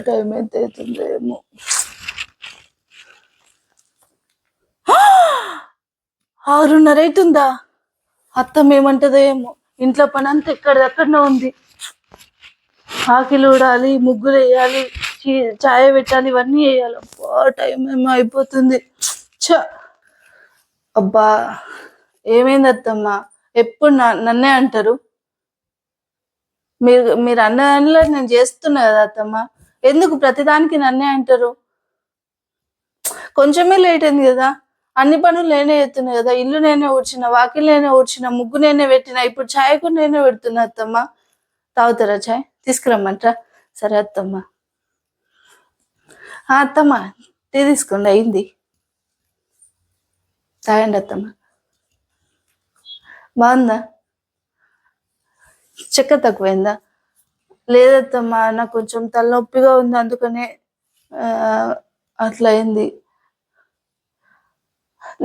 Time ఎంత అవుతుందేమో. 6:30 అవుతుందా? అత్తమ్మ ఏమంటదో ఏమో. ఇంట్లో పని అంతా ఎక్కడెక్కడనే ఉంది. ఆకిలు ఊడాలి, ముగ్గులు వేయాలి, చాయ్ పెట్టాలి, ఇవన్నీ వేయాలి. టైం ఏమో అయిపోతుంది. అబ్బా ఏమైంది అత్తమ్మ? ఎప్పుడు నన్నే అంటారు. మీరు అన్న దానిలో నేను చేస్తున్నా కదా అత్తమ్మ, ఎందుకు ప్రతిదానికి నన్నే అంటారు? కొంచెమే లేట్ అయింది కదా, అన్ని పనులు నేనే చేస్తున్నా కదా. ఇల్లు నేనే ఊడ్చిన, వాకిలు నేనే ఊడ్చిన, ముగ్గు నేనే పెట్టిన, ఇప్పుడు ఛాయ్ కూడా నేనే పెడుతున్నా అత్తమ్మ. తాగుతారా ఛాయ్? తీసుకురమ్మంటారా? సరే అత్తమ్మ. అత్తమ్మ టీ తీసుకోండి, అయింది. తాగండి అత్తమ్మ. బాగుందా? చక్కెర తక్కువైందా? లేదత్తమ్మా, నాకు కొంచెం తలనొప్పిగా ఉంది, అందుకనే అట్లా అయింది.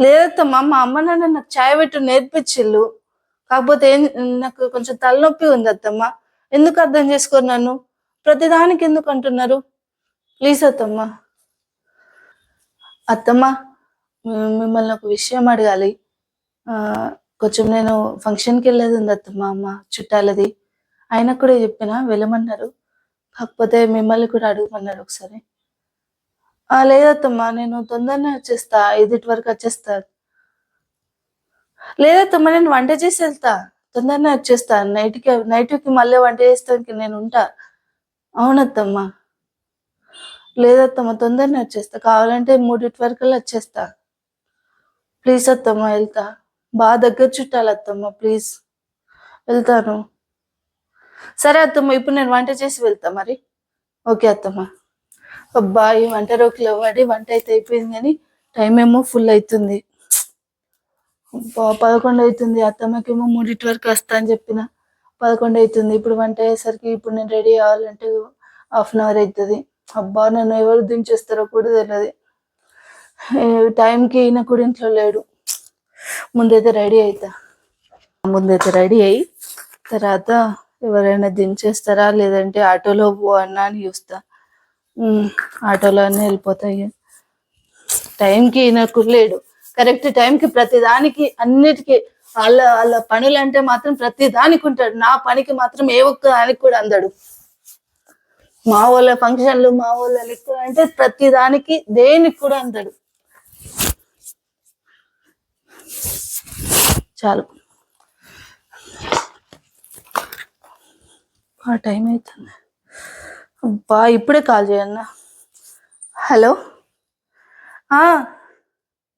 లేదత్తమ్మా, మా అమ్మ నాన్న నాకు ఛాయ్ పెట్టు నేర్పించిళ్ళు. కాకపోతే నాకు కొంచెం తలనొప్పి ఉంది అత్తమ్మ. ఎందుకు అర్థం చేసుకోరు నన్ను? ప్రతిదానికి ఎందుకు అంటున్నారు? ప్లీజ్ అత్తమ్మ. అత్తమ్మ, మిమ్మల్ని ఒక విషయం అడగాలి. కొంచెం నేను ఫంక్షన్కి వెళ్ళేది ఉంది అత్తమ్మ, అమ్మ చుట్టాలది. ఆయన కూడా చెప్పిన వెళ్ళమన్నారు, కాకపోతే మిమ్మల్ని కూడా అడగమన్నారు ఒకసారి. లేదత్తమ్మా, నేను తొందరనే వచ్చేస్తా, 5 వరకు వచ్చేస్తా. లేదత్తమ్మా, నేను వంట చేసి వెళ్తా, తొందరనే వచ్చేస్తా. నైట్కి మళ్ళీ వంట చేస్తానికి నేను ఉంటా. అవునత్తమ్మా. లేదత్తమ్మా, తొందరనే వచ్చేస్తా, కావాలంటే 3 వరకల్లా వచ్చేస్తా. ప్లీజ్ అత్తమ్మా, వెళ్తా. బాగా దగ్గర చుట్టాలి అత్తమ్మ, ప్లీజ్ వెళ్తాను. సరే అత్తమ్మ, ఇప్పుడు నేను వంట చేసి వెళ్తా మరి. ఓకే అత్తమ్మ. అబ్బాయి వంట రోకిలో పడి వంట అయితే అయిపోయింది, కానీ టైం ఏమో ఫుల్ అవుతుంది. 11 అవుతుంది. అత్తమ్మకేమో 3 వరకు వస్తా అని చెప్పిన, 11 అవుతుంది. ఇప్పుడు వంట అయ్యేసరికి ఇప్పుడు నేను రెడీ అవ్వాలంటే 1/2 అవర్ అవుతుంది. అబ్బా, నన్ను ఎవరు దించేస్తారో కూడా తెలియదు. టైంకి ఈయన కూడా ఇంట్లో లేడు. ముందైతే రెడీ అయ్యి తర్వాత ఎవరైనా దించేస్తారా లేదంటే ఆటోలో పో అన్నా అని చూస్తా. ఆటోలో అన్నీ వెళ్ళిపోతాయి. టైంకి ఈయనకు లేడు, కరెక్ట్ టైంకి ప్రతిదానికి అన్నిటికీ వాళ్ళ పనులు అంటే మాత్రం ప్రతిదానికి ఉంటాడు. నా పనికి మాత్రం ఏ ఒక్క దానికి కూడా అందడు. మా వాళ్ళ ఫంక్షన్లు, మా వాళ్ళ లెక్క అంటే ప్రతిదానికి దేనికి కూడా అందడు. చాలు, టైం అవుతుంది. అబ్బా, ఇప్పుడే కాల్ చేయన్నా. హలో,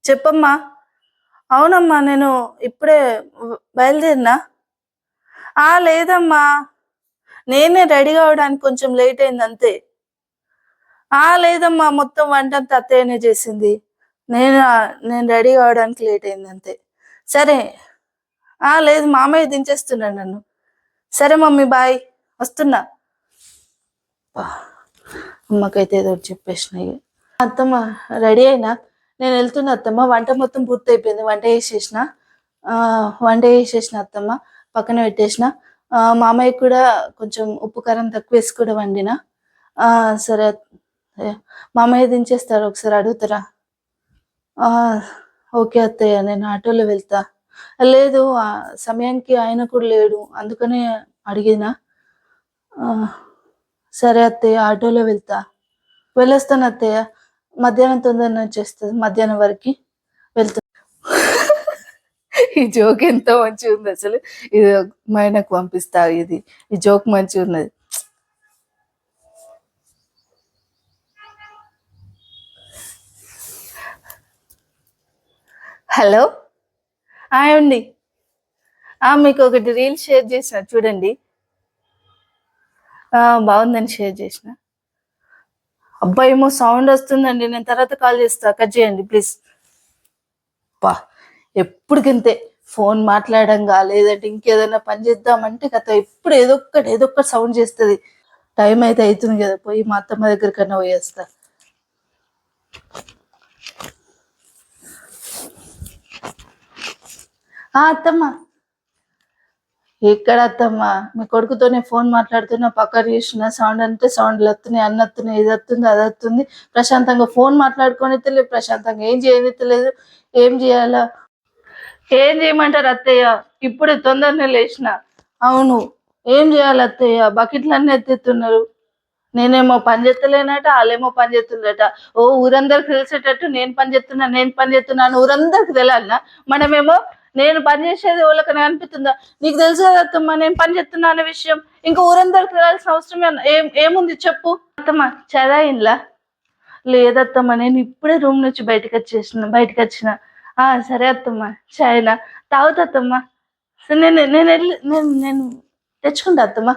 చెప్పమ్మా. అవునమ్మా, నేను ఇప్పుడే బయలుదేరినా. లేదమ్మా, నేనే రెడీ కావడానికి కొంచెం లేట్ అయింది అంతే. లేదమ్మా, మొత్తం వంట అంతా అత్తయ్యనే చేసింది. నేను రెడీ కావడానికి లేట్ అయింది అంతే. సరే. లేదు, మామయ్య దించేస్తున్నాడు నన్ను. సరే మమ్మీ, బాయ్, వస్తున్నా. అమ్మకైతే ఏదో చెప్పేసినాయి. అత్తమ్మ రెడీ అయినా, నేను వెళ్తున్నా అత్తమ్మ. వంట మొత్తం పూర్తి అయిపోయింది, వంట చేసేసిన అత్తమ్మ, పక్కన పెట్టేసిన. మామయ్య కూడా కొంచెం ఉప్పు కారం తక్కువ వేసి కూడా వండిన. సరే, మామయ్య దించేస్తారు, ఒకసారి అడుగుతారా? ఓకే అత్తయ్య, నేను ఆటోలో వెళ్తా. లేదు, సమయానికి ఆయన కూడా లేడు, అందుకనే అడిగిన. సరే అత్తయ్య, ఆటోలో వెళ్తా. వెళ్ళొస్తాను అత్తయ్య, మధ్యాహ్నం తొందరగా వచ్చేస్తుంది, మధ్యాహ్నం వరకు వెళ్తా. ఈ జోక్ ఎంతో మంచిగా ఉంది అసలు. ఇది మైనకు పంపిస్తా. ఈ జోక్ మంచిగా ఉన్నది. హలో, అండి. మీకు ఒకటి రీల్ షేర్ చేసిన, చూడండి. బాగుందని షేర్ చేసిన. అబ్బాయి ఏమో సౌండ్ వస్తుందండి, నేను తర్వాత కాల్ చేస్తా, కట్ చేయండి ప్లీజ్. ఎప్పటికింతే, ఫోన్ మాట్లాడంగా లేదంటే ఇంకేదైనా పని చేద్దామంటే కథ ఎప్పుడు ఏదో ఒక్కటి సౌండ్ చేస్తుంది. టైం అయితే అవుతుంది కదా, పోయి మా అత్తమ్మ దగ్గర కన్నా పోయేస్తా. అత్తమ్మ, ఎక్కడ అత్తమ్మా, మీ కొడుకుతోనే ఫోన్ మాట్లాడుతున్నా, పక్కన చూసిన సౌండ్ అంటే సౌండ్లు వస్తున్నాయి, అన్న వస్తున్నాయి, ఇది వస్తుంది అది వస్తుంది. ప్రశాంతంగా ఫోన్ మాట్లాడుకొని తెలియదు, ప్రశాంతంగా ఏం చేయనిత్తలేదు. ఏం చేయాలా? ఏం చేయమంటారు అత్తయ్య? ఇప్పుడే తొందరనే లేచిన. అవును, ఏం చేయాలి అత్తయ్య? బకెట్లన్నీ ఎత్తెత్తున్నారు. నేనేమో పని చేస్తలేనట, వాళ్ళేమో పని చేస్తుందట. ఓ ఊరందరికి తెలిసేటట్టు నేను పని చేస్తున్నాను ఊరందరికి తెలియాలనా? మనమేమో నేను పని చేసేది వాళ్ళకని అనిపిస్తుందా? నీకు తెలుసు కదా అత్తమ్మ, నేను పని చేస్తున్నా అనే విషయం. ఇంకా ఊరందరికి తెలియాల్సిన అవసరం ఏముంది చెప్పు అత్తమ్మ. చదాయిన్లా? లేదత్తమ్మ, నేను ఇప్పుడే రూమ్ నుంచి బయటకు వచ్చిన. సరే అత్తమ్మ, చాయ్నా తాగుతాత్తమ్మ. సరే, నేను తెచ్చుకుంటా అత్తమ్మ.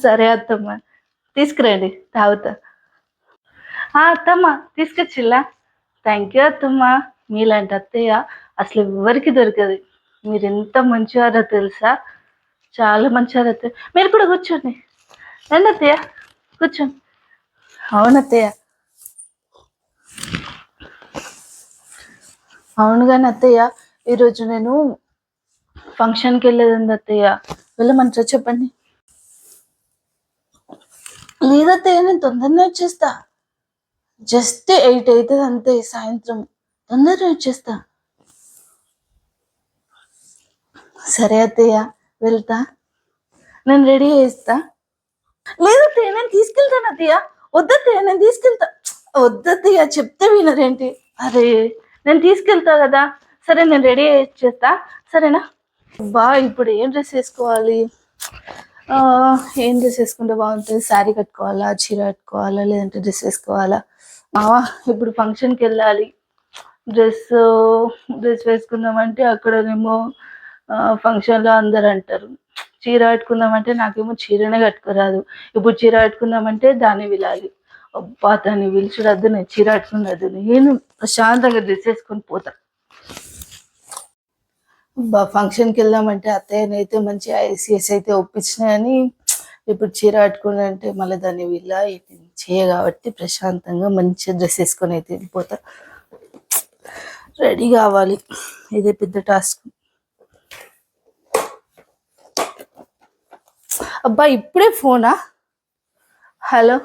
సరే అత్తమ్మ, తీసుకురండి తాగుతా. అత్తమ్మ తీసుకొచ్చిల్లా? థ్యాంక్ యూ అత్తమ్మ. మీలాంటి అత్తయ్య అసలు ఎవరికి దొరకదు. మీరు ఎంత మంచివారో తెలుసా? చాలా మంచివారు అత్తయ్య. మీరు కూడా కూర్చోండి. రండి అత్తయ్య, కూర్చోండి. అవునత్తయ్య. అవును కానీ అత్తయ్య, ఈరోజు నేను ఫంక్షన్కి వెళ్ళేది ఉంది అత్తయ్య. వెళ్ళమంటారా చెప్పండి? లేదత్తయ్య, నేను తొందరనే వచ్చేస్తా. జస్ట్ 8 అవుతుంది అంతే, సాయంత్రం. తొందరగా వచ్చేస్తా. సరే అత్తయ్య, వెళ్తా. నేను రెడీ చేస్తా. లేదత్తయ్య, నేను తీసుకెళ్తాను అత్తయ్య. వద్దత్తయ్య, నేను తీసుకెళ్తా. వద్దత్తయ్య, చెప్తే వినరేంటి? అరే, నేను తీసుకెళ్తా కదా. సరే, నేను రెడీ చేస్తా, సరేనా? ఇప్పుడు ఏం డ్రెస్ వేసుకోవాలి? ఏం డ్రెస్ వేసుకుంటే బాగుంటుంది? శారీ కట్టుకోవాలా, చీర కట్టుకోవాలా, లేదంటే డ్రెస్ వేసుకోవాలా? ఇప్పుడు ఫంక్షన్కి వెళ్ళాలి. డ్రెస్ డ్రెస్ వేసుకుందామంటే అక్కడనేమో ఫంక్షన్లో అందరు అంటారు. చీర కట్టుకుందామంటే నాకేమో చీరనే కట్టుకోరాదు. ఇప్పుడు చీర కట్టుకుందామంటే దాన్ని విలాలి. అబ్బా, దాన్ని పిలిచుడద్దు, నేను చీర కట్టుకున్నద్దు, నేను ప్రశాంతంగా డ్రెస్ వేసుకొని పోతా. ఫంక్షన్కి వెళ్దామంటే అత్తయ్యనైతే మంచి ఐసీఎస్ అయితే ఒప్పించినాయని, ఇప్పుడు చీర కట్టుకుని అంటే మళ్ళీ దాన్ని వీళ్ళ చేయ కాబట్టి ప్రశాంతంగా మంచిగా డ్రెస్ వేసుకొని అయితే వెళ్ళిపోతా. రెడీ కావాలి, ఇదే పెద్ద టాస్క్. అబ్బా, ఇప్పుడే ఫోనా? హలో,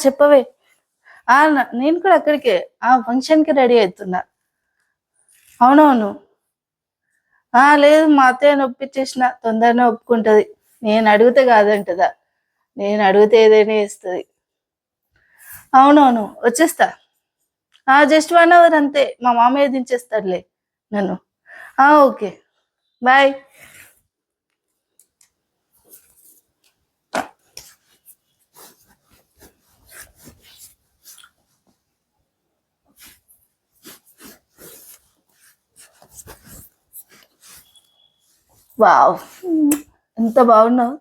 చెప్పవే. నేను కూడా అక్కడికే ఫంక్షన్కి రెడీ అవుతున్నా. అవునవును. లేదు, మా అత్తయ్యని ఒప్పించేసిన, తొందరనే ఒప్పుకుంటుంది. నేను అడిగితే కాదంటదా, నేను అడిగితే ఏదైనా ఇస్తుంది. అవునవును, వచ్చేస్తా. జస్ట్ 1 అవర్ అంతే, మా మామయ్య దించేస్తాడులే నన్ను. Okay, bye. వావ్, ఎంత బాగున్నావు.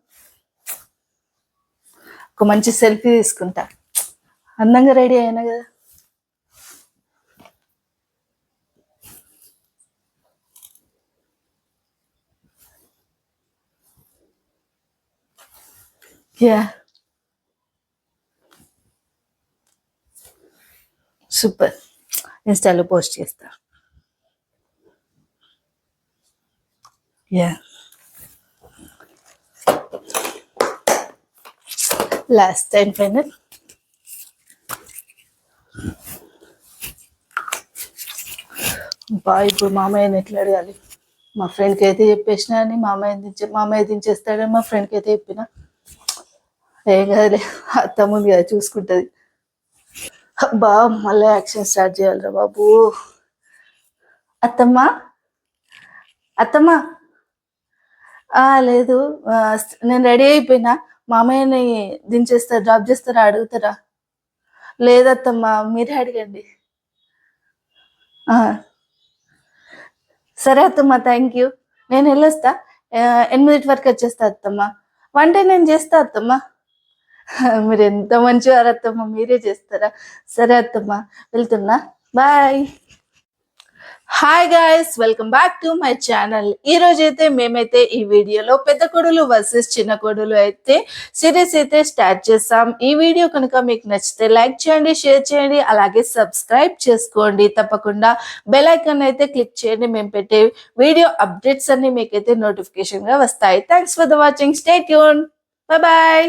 ఒక మంచి సెల్ఫీ తీసుకుంటా. అందంగా రెడీ అయినా కదా. Yeah, super. ఇన్స్టాలో పోస్ట్ చేస్తా. Yeah, last time final. ఇప్పుడు మామయ్యని ఎట్లా అడగాలి? మా ఫ్రెండ్కి అయితే చెప్పేసిన అని మామయ్య దించేస్తాడని మా ఫ్రెండ్కి అయితే చెప్పిన. ఏం కదలే, అత్త ముందు కదా చూసుకుంటుంది. మళ్ళీ యాక్షన్ స్టార్ట్ చేయాలిరా బాబు. అత్తమ్మా, అత్తమ్మా. లేదు, నేను రెడీ అయిపోయినా. మామయ్యని డ్రాప్ చేస్తారా, అడుగుతారా? లేదత్తమ్మా, మీరే అడగండి. సరే అత్తమ్మా, థ్యాంక్ యూ. నేను వెళ్ళొస్తా. 8 వరకు వచ్చేస్తా అత్తమ్మా. వంట నేను చేస్తా అత్తమ్మా. మీరు ఎంత మంచివారు అత్తమ్మా, మీరే చేస్తారా? సరే అత్తమ్మా, వెళ్తున్నా, bye. Hi guys, welcome back to my channel. ఈ రోజు అయితే మేమైతే ఈ వీడియోలో పెద్ద కొడులు వర్సెస్ చిన్న కొడులు అయితే సిరీస్ అయితే స్టార్ట్ చేస్తాం. ఈ వీడియో కనుక మీకు నచ్చితే లైక్ చేయండి, షేర్ చేయండి, అలాగే సబ్స్క్రైబ్ చేసుకోండి. తప్పకుండా బెల్ ఐకాన్ అయితే క్లిక్ చేయండి. మేము పెట్టే వీడియో అప్డేట్స్ అన్ని మీకైతే నోటిఫికేషన్ గా వస్తాయి. Thanks for the watching. Stay tune. Bye bye.